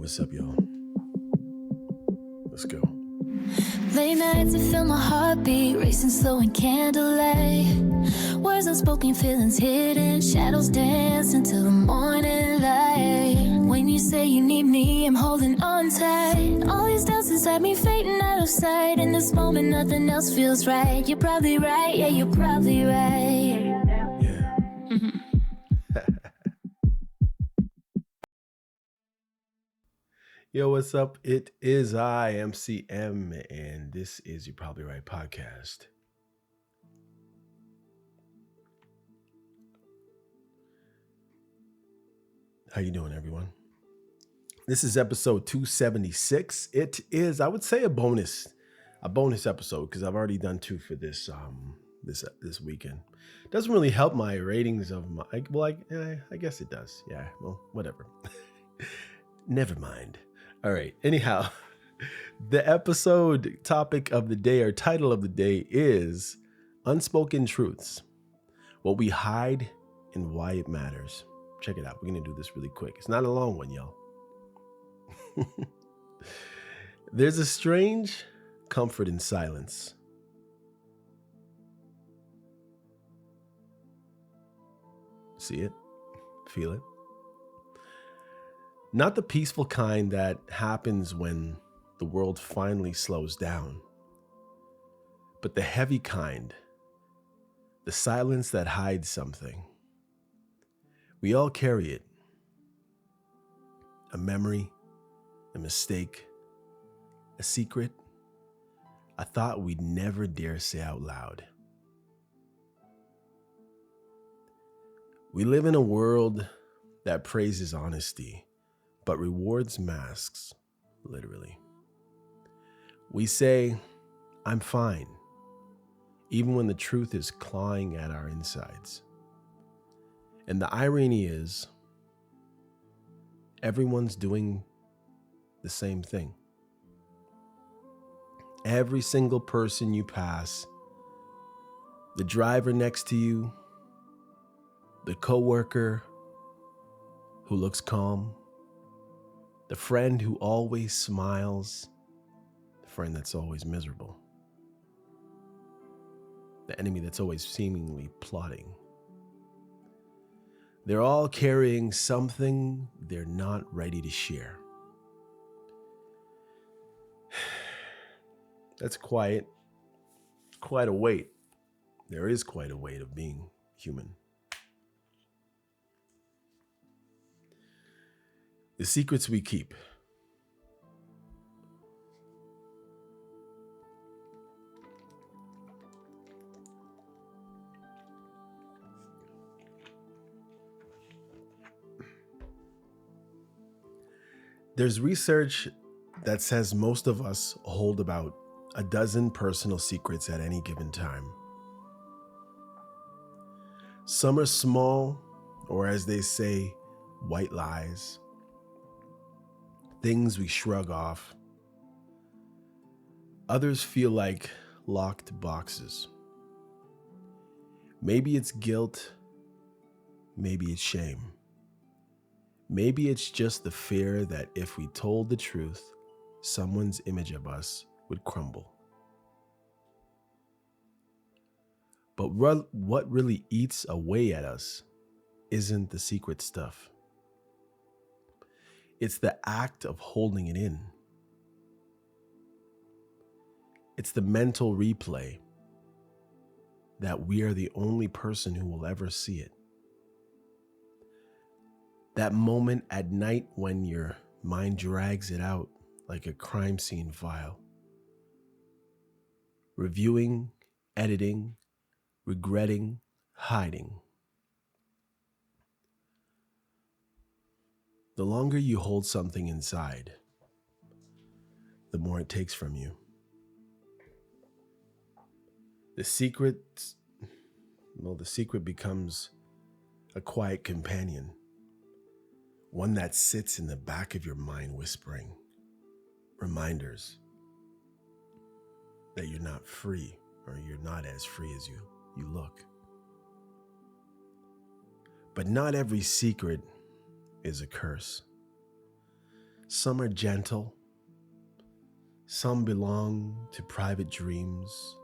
what's up, y'all? Let's go. Late nights, I feel my heartbeat racing slow in candlelight. Words unspoken, feelings hidden, shadows dance until the morning light. When you say you need me, I'm holding on tight. All these doubts inside me fading out of sight. In this moment, nothing else feels right. You're probably right, yeah, you're probably right. Yeah. Yo, what's up? It is I, MCM, and this is You're Probably Right podcast. How you doing, everyone? This is episode 276. It is, I would say, a bonus episode because I've already done two for this weekend. Doesn't really help my ratings of my. I guess it does. Yeah. Well, whatever. Never mind. All right. Anyhow, the episode topic of the day or title of the day is Unspoken Truths: What We Hide and Why It Matters. Check it out. We're going to do this really quick. It's not a long one, y'all. There's a strange comfort in silence. See it? Feel it? Not the peaceful kind that happens when the world finally slows down, but the heavy kind, the silence that hides something. We all carry it. A memory, a mistake, a secret, a thought we'd never dare say out loud. We live in a world that praises honesty, but rewards masks, literally. We say, I'm fine, even when the truth is clawing at our insides. And the irony is, everyone's doing the same thing. Every single person you pass, the driver next to you, the coworker who looks calm, the friend who always smiles, the friend that's always miserable, the enemy that's always seemingly plotting. They're all carrying something they're not ready to share. That's quite a weight. There is quite a weight of being human. The secrets we keep. There's research that says most of us hold about a dozen personal secrets at any given time. Some are small, or as they say, white lies. Things we shrug off. Others feel like locked boxes. Maybe it's guilt. Maybe it's shame. Maybe it's just the fear that if we told the truth, someone's image of us would crumble. But what really eats away at us isn't the secret stuff. It's the act of holding it in. It's the mental replay that we are the only person who will ever see it. That moment at night when your mind drags it out like a crime scene file. Reviewing, editing, regretting, hiding. The longer you hold something inside, the more it takes from you. The secret becomes a quiet companion, one that sits in the back of your mind whispering reminders that you're not free, or you're not as free as you look. But not every secret is a curse. Some are gentle. Some belong to private dreams,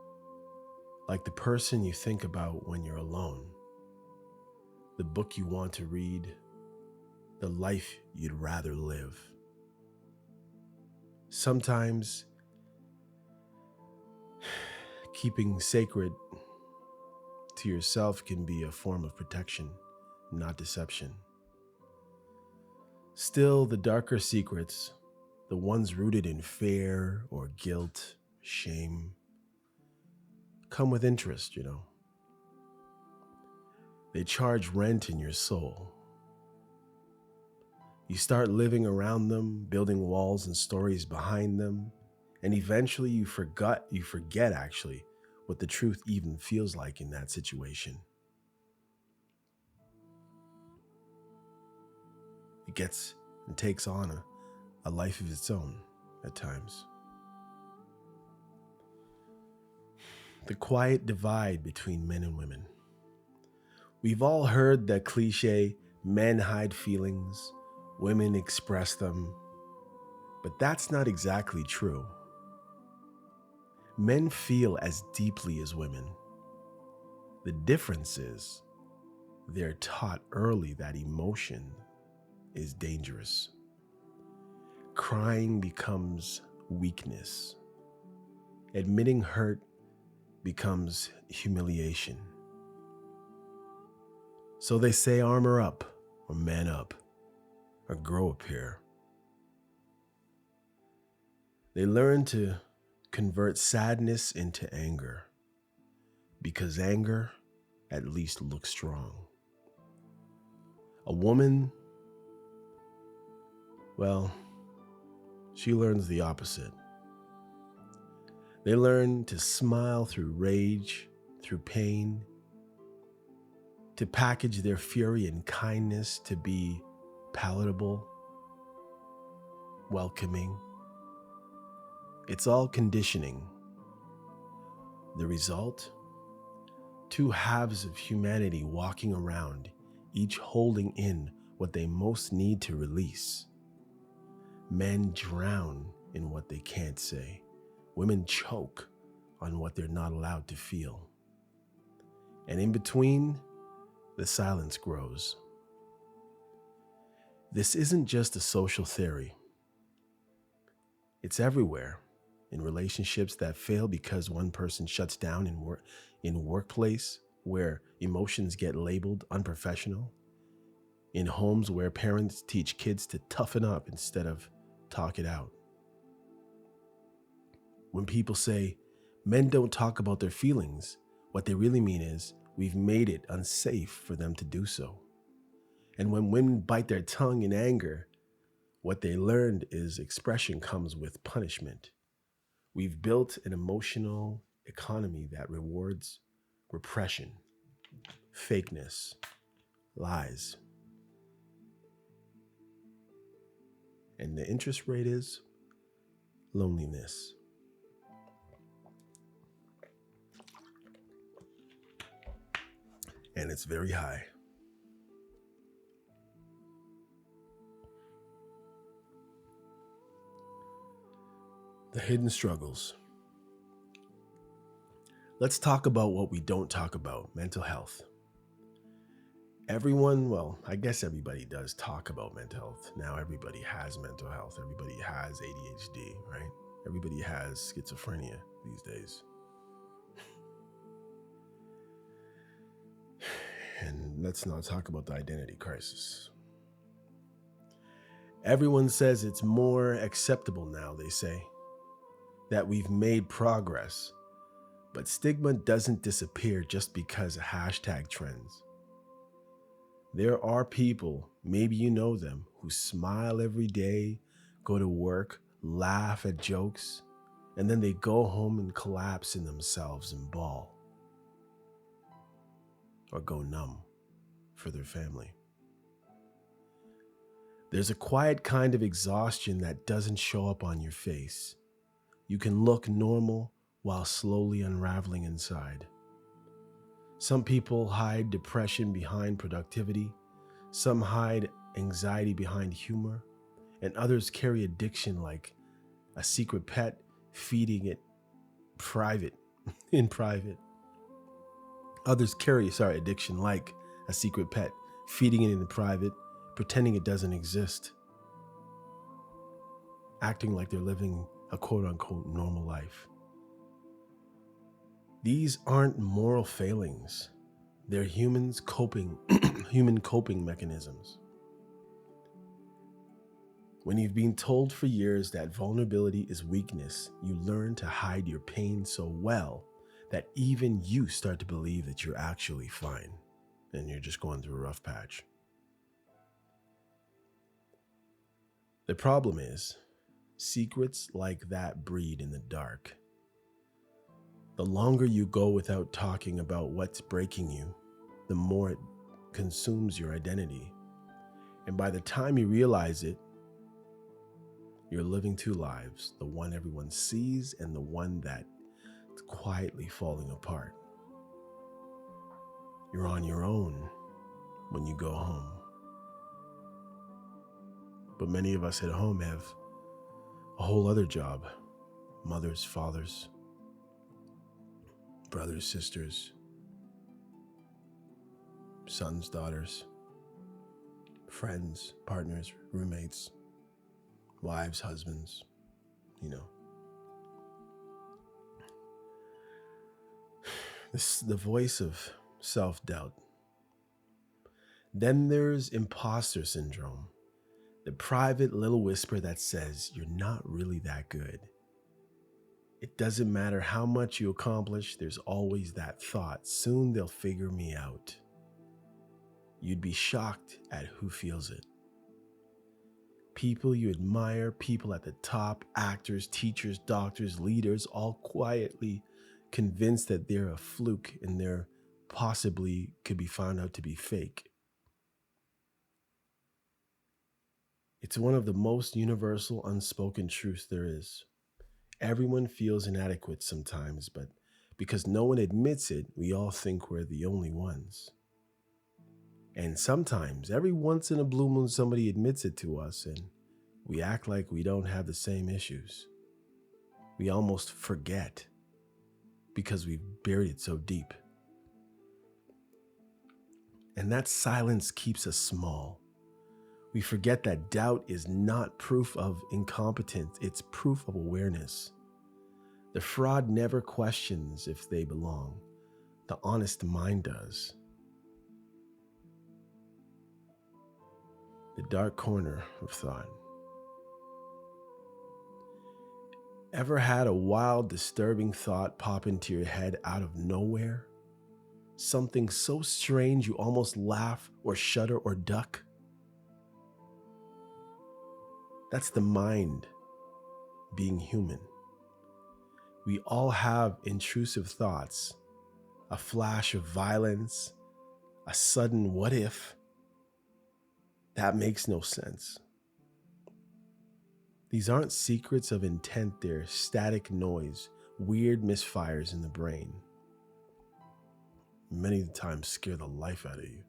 like the person you think about when you're alone, the book you want to read, the life you'd rather live. Sometimes keeping sacred to yourself can be a form of protection, not deception. Still, the darker secrets, the ones rooted in fear or guilt, shame, come with interest, They charge rent in your soul. You start living around them, building walls and stories behind them, and eventually you forget actually what the truth even feels like in that situation. It gets and takes on a life of its own at times. The quiet divide between men and women. We've all heard that cliche, men hide feelings, women express them, but that's not exactly true. Men feel as deeply as women. The difference is they're taught early that emotion is dangerous. Crying becomes weakness. Admitting hurt becomes humiliation. So they say armor up, or man up, or grow a pair. They learn to convert sadness into anger, because anger at least looks strong. A woman, well, she learns the opposite. They learn to smile through rage, through pain, to package their fury in kindness to be palatable, welcoming. It's all conditioning. The result? Two halves of humanity walking around, each holding in what they most need to release. Men drown in what they can't say. Women choke on what they're not allowed to feel. And in between, the silence grows. This isn't just a social theory. It's everywhere. In relationships that fail because one person shuts down in workplace where emotions get labeled unprofessional, in homes where parents teach kids to toughen up instead of talk it out. When people say men don't talk about their feelings, what they really mean is we've made it unsafe for them to do so. And when women bite their tongue in anger, what they learned is expression comes with punishment. We've built an emotional economy that rewards repression, fakeness, lies. And the interest rate is loneliness. And it's very high. The hidden struggles. Let's talk about what we don't talk about, mental health. Everyone, well, I guess everybody does talk about mental health. Now everybody has mental health. Everybody has ADHD, right? Everybody has schizophrenia these days. And let's not talk about the identity crisis. Everyone says it's more acceptable now, they say, that we've made progress. But stigma doesn't disappear just because a hashtag trends. There are people, maybe you know them, who smile every day, go to work, laugh at jokes, and then they go home and collapse in themselves and bawl. Or go numb for their family. There's a quiet kind of exhaustion that doesn't show up on your face. You can look normal while slowly unraveling inside. Some people hide depression behind productivity. Some hide anxiety behind humor. And others carry addiction like a secret pet, feeding it in private. Others carry, addiction like a secret pet, feeding it in private, pretending it doesn't exist, acting like they're living a quote unquote normal life. These aren't moral failings. They're human coping mechanisms. When you've been told for years that vulnerability is weakness, you learn to hide your pain so well that even you start to believe that you're actually fine and you're just going through a rough patch. The problem is, secrets like that breed in the dark. The longer you go without talking about what's breaking you, the more it consumes your identity. And by the time you realize it, you're living two lives, the one everyone sees and the one that's quietly falling apart. You're on your own when you go home. But many of us at home have a whole other job. Mothers, fathers, brothers, sisters, sons, daughters, friends, partners, roommates, wives, husbands, This is the voice of self-doubt. Then there's imposter syndrome, the private little whisper that says you're not really that good. It doesn't matter how much you accomplish, there's always that thought, soon they'll figure me out. You'd be shocked at who feels it. People you admire, people at the top, actors, teachers, doctors, leaders, all quietly convinced that they're a fluke and they're possibly could be found out to be fake. It's one of the most universal unspoken truths there is. Everyone feels inadequate sometimes, but because no one admits it, we all think we're the only ones. And sometimes, every once in a blue moon, somebody admits it to us and we act like we don't have the same issues. We almost forget because we've buried it so deep. And that silence keeps us small. We forget that doubt is not proof of incompetence, it's proof of awareness. The fraud never questions if they belong. The honest mind does. The dark corner of thought. Ever had a wild, disturbing thought pop into your head out of nowhere? Something so strange you almost laugh or shudder or duck? That's the mind being human. We all have intrusive thoughts, a flash of violence, a sudden what if. That makes no sense. These aren't secrets of intent, they're static noise, weird misfires in the brain. Many times scare the life out of you.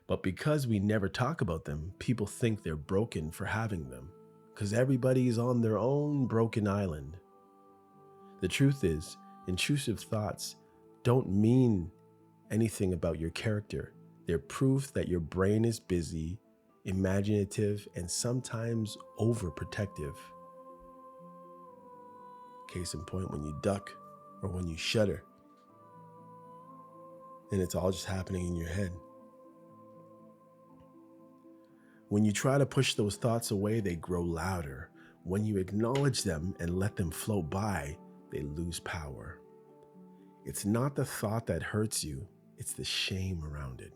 But because we never talk about them, people think they're broken for having them, because everybody's on their own broken island. The truth is, intrusive thoughts don't mean anything about your character. They're proof that your brain is busy, imaginative, and sometimes overprotective. Case in point, when you duck or when you shudder, and it's all just happening in your head. When you try to push those thoughts away, they grow louder. When you acknowledge them and let them float by, they lose power. It's not the thought that hurts you, it's the shame around it.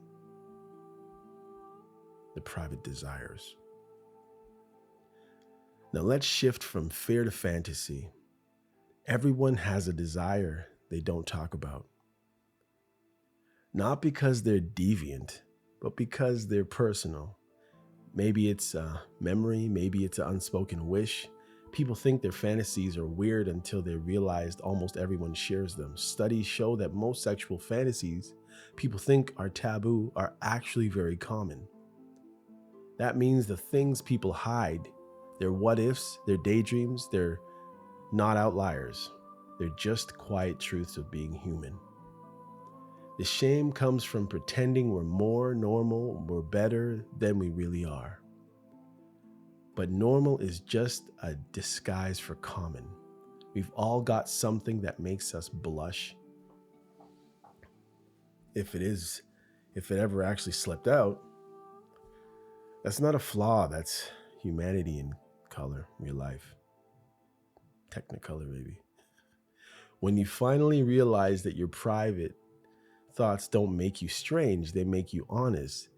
The private desires. Now let's shift from fear to fantasy. Everyone has a desire they don't talk about. Not because they're deviant, but because they're personal. Maybe it's a memory, maybe it's an unspoken wish, People think their fantasies are weird until they realized almost everyone shares them. Studies show that most sexual fantasies people think are taboo are actually very common. That means the things people hide, their what ifs, their daydreams, they're not outliers. They're just quiet truths of being human. The shame comes from pretending we're more normal, we're better than we really are. But normal is just a disguise for common. We've all got something that makes us blush. If it ever actually slipped out, that's not a flaw, that's humanity in color, real life. Technicolor, baby. When you finally realize that your private thoughts don't make you strange, they make you honest.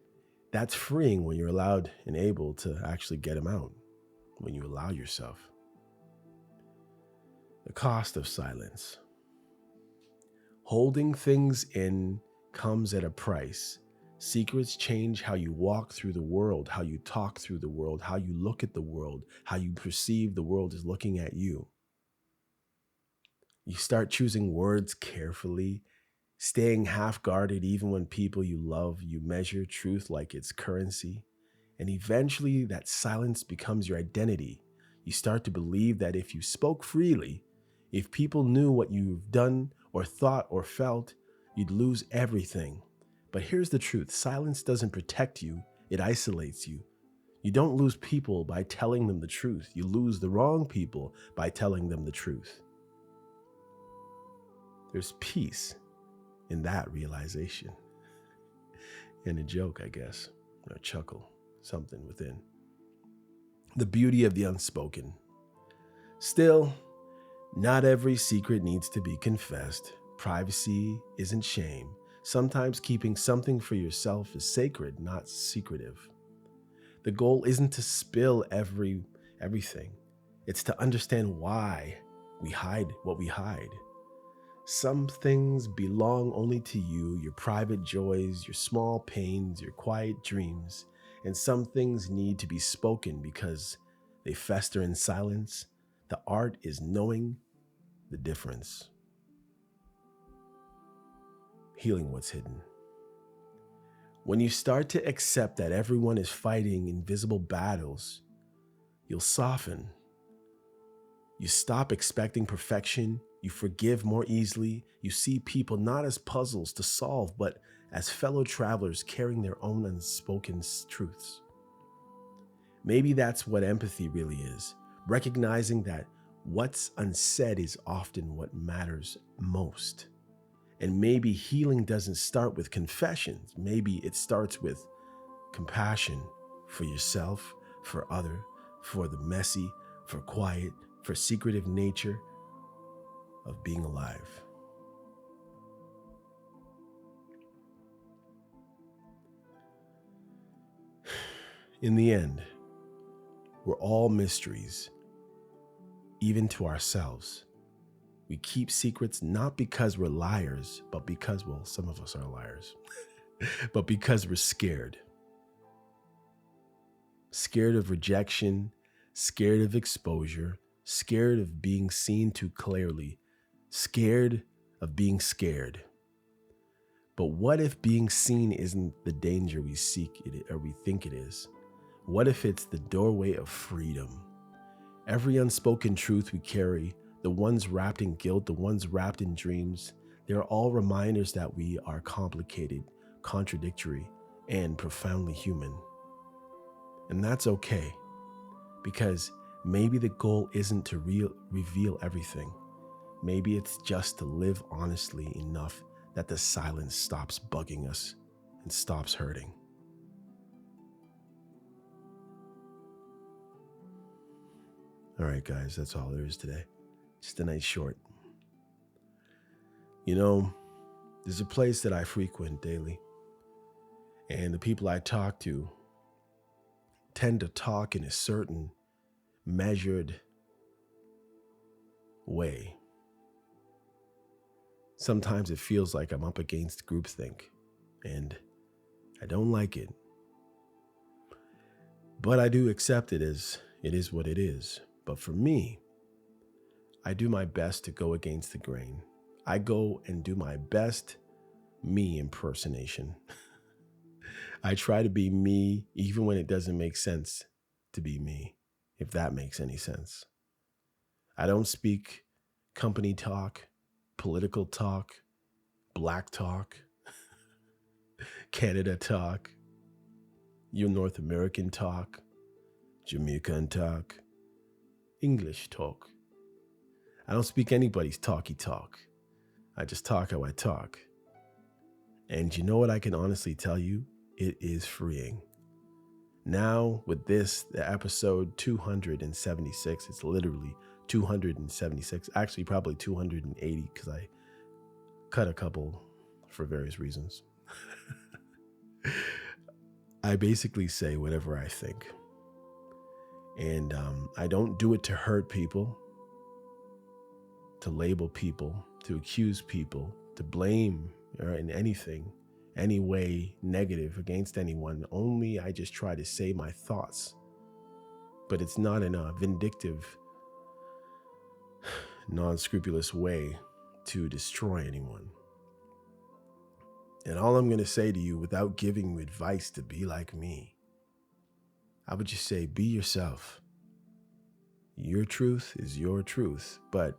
That's freeing when you're allowed and able to actually get them out, when you allow yourself. The cost of silence. Holding things in comes at a price. Secrets change how you walk through the world, how you talk through the world, how you look at the world, how you perceive the world is looking at you. You start choosing words carefully, staying half-guarded even when people you love. You measure truth like it's currency. And eventually that silence becomes your identity. You start to believe that if you spoke freely, if people knew what you've done or thought or felt, you'd lose everything. But here's the truth. Silence doesn't protect you. It isolates you. You don't lose people by telling them the truth. You lose the wrong people by telling them the truth. There's peace in that realization. And a joke, I guess, or a chuckle, something within. The beauty of the unspoken. Still, not every secret needs to be confessed. Privacy isn't shame. Sometimes keeping something for yourself is sacred, not secretive. The goal isn't to spill everything. It's to understand why we hide what we hide. Some things belong only to you, your private joys, your small pains, your quiet dreams, and some things need to be spoken because they fester in silence. The art is knowing the difference. Healing what's hidden. When you start to accept that everyone is fighting invisible battles, you'll soften. You stop expecting perfection. You forgive more easily. You see people not as puzzles to solve, but as fellow travelers carrying their own unspoken truths. Maybe that's what empathy really is. Recognizing that what's unsaid is often what matters most. And maybe healing doesn't start with confessions. Maybe it starts with compassion for yourself, for other, for the messy, for quiet, for secretive nature of being alive. In the end, we're all mysteries, even to ourselves. We keep secrets not because we're liars, but because, well, some of us are liars, but because we're scared. Scared of rejection, scared of exposure, scared of being seen too clearly, scared of being scared. But what if being seen isn't the danger we seek it or we think it is? What if it's the doorway of freedom? Every unspoken truth we carry, the ones wrapped in guilt, the ones wrapped in dreams, they're all reminders that we are complicated, contradictory, and profoundly human. And that's okay, because maybe the goal isn't to reveal everything. Maybe it's just to live honestly enough that the silence stops bugging us and stops hurting. All right, guys, that's all there is today. Just a nice short. You know, there's a place that I frequent daily, and the people I talk to tend to talk in a certain measured way. Sometimes it feels like I'm up against groupthink, and I don't like it. But I do accept it as it is what it is. But for me, I do my best to go against the grain. I go and do my best me impersonation. I try to be me even when it doesn't make sense to be me, if that makes any sense. I don't speak company talk, political talk, black talk, Canada talk, you North American talk, Jamaican talk, English talk. I don't speak anybody's talky talk. I just talk how I talk. And you know what I can honestly tell you? It is freeing. Now with this, the episode 276, it's literally 276, actually probably 280 because I cut a couple for various reasons. I basically say whatever I think. And I don't do it to hurt people, to label people, to accuse people, to blame or in anything, any way negative against anyone. Only I just try to say my thoughts. But it's not in a vindictive, non-scrupulous way to destroy anyone. And all I'm going to say to you, without giving you advice to be like me, I would just say, be yourself. Your truth is your truth, but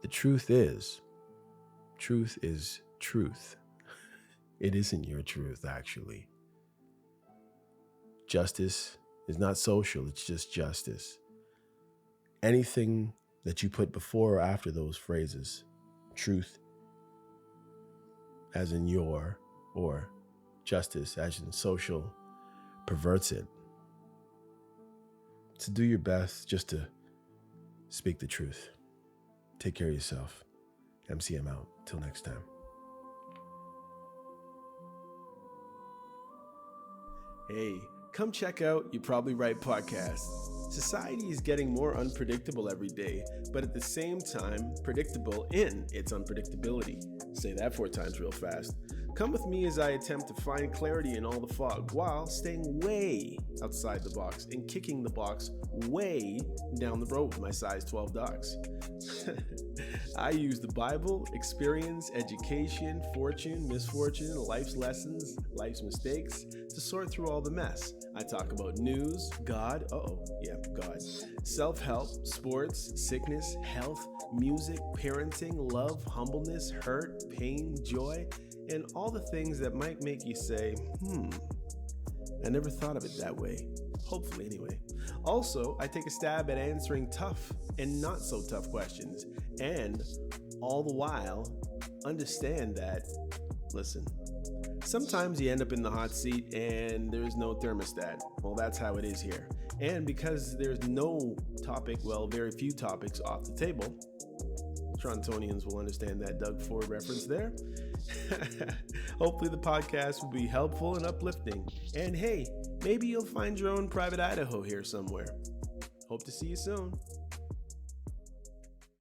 the truth is truth. It isn't your truth, actually. Justice is not social, it's just justice. Anything that you put before or after those phrases, truth as in your, or justice as in social, perverts it. So do your best just to speak the truth. Take care of yourself. MCM out. Till next time. Hey, come check out You Probably Right podcast. Society is getting more unpredictable every day, but at the same time, predictable in its unpredictability. Say that 4 times real fast. Come with me as I attempt to find clarity in all the fog while staying way outside the box and kicking the box way down the road with my size 12 dogs. I use the Bible, experience, education, fortune, misfortune, life's lessons, life's mistakes to sort through all the mess. I talk about news, God, God, self-help, sports, sickness, health, music, parenting, love, humbleness, hurt, pain, joy, and all the things that might make you say, I never thought of it that way. Hopefully, anyway. Also, I take a stab at answering tough and not so tough questions, and all the while, understand that, listen, sometimes you end up in the hot seat and there's no thermostat. Well, that's how it is here. And because there's no topic, very few topics off the table, Torontonians will understand that Doug Ford reference there. Hopefully the podcast will be helpful and uplifting. And hey, maybe you'll find your own private Idaho here somewhere. Hope to see you soon.